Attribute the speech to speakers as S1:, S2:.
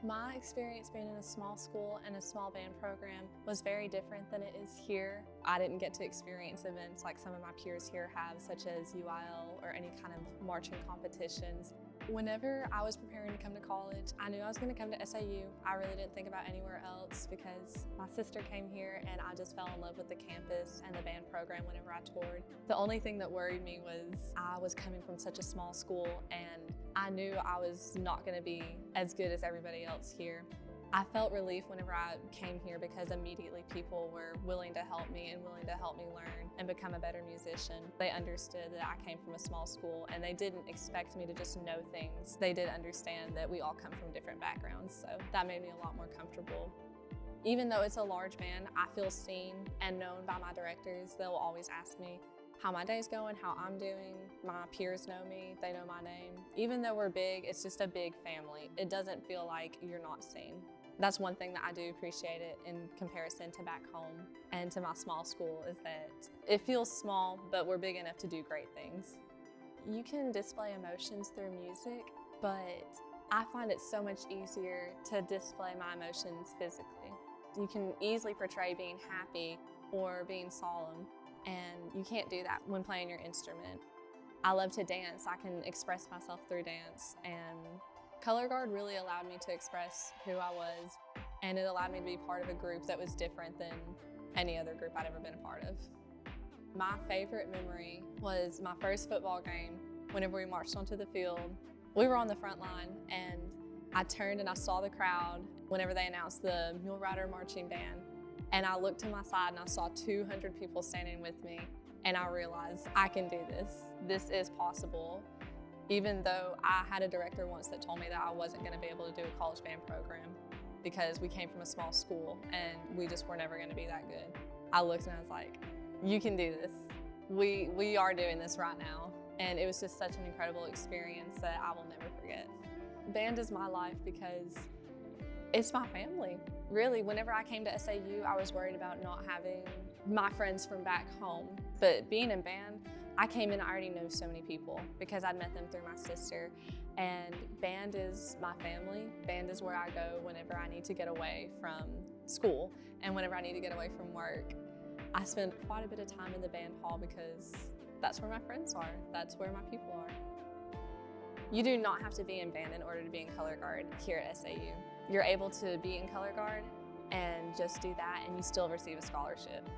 S1: My experience being in a small school and a small band program was very different than it is here. I didn't get to experience events like some of my peers here have, such as UIL or any kind of marching competitions. Whenever I was preparing to come to college, I knew I was going to come to SAU. I really didn't think about anywhere else because my sister came here and I just fell in love with the campus and the band program whenever I toured. The only thing that worried me was I was coming from such a small school and I knew I was not going to be as good as everybody else here. I felt relief whenever I came here because immediately people were willing to help me and willing to help me learn and become a better musician. They understood that I came from a small school and they didn't expect me to just know things. They did understand that we all come from different backgrounds, so that made me a lot more comfortable. Even though it's a large band, I feel seen and known by my directors. They'll always ask me how my day's going, how I'm doing. My peers know me, they know my name. Even though we're big, it's just a big family. It doesn't feel like you're not seen. That's one thing that I do appreciate it in comparison to back home and to my small school is that it feels small, but we're big enough to do great things. You can display emotions through music, but I find it so much easier to display my emotions physically. You can easily portray being happy or being solemn, and you can't do that when playing your instrument. I love to dance. I can express myself through dance, and Color Guard really allowed me to express who I was, and it allowed me to be part of a group that was different than any other group I'd ever been a part of. My favorite memory was my first football game. Whenever we marched onto the field, we were on the front line, and I turned and I saw the crowd whenever they announced the Mule Rider Marching Band, and I looked to my side and I saw 200 people standing with me, and I realized I can do this. This is possible. Even though I had a director once that told me that I wasn't going to be able to do a college band program because we came from a small school and we just were never going to be that good. I looked and I was like, you can do this. We are doing this right now. And it was just such an incredible experience that I will never forget. Band is my life because it's my family. Really, whenever I came to SAU, I was worried about not having my friends from back home. But being in band, I came in, I already know so many people because I'd met them through my sister. And band is my family. Band is where I go whenever I need to get away from school and whenever I need to get away from work. I spend quite a bit of time in the band hall because that's where my friends are. That's where my people are. You do not have to be in band in order to be in Color Guard here at SAU. You're able to be in Color Guard and just do that and you still receive a scholarship.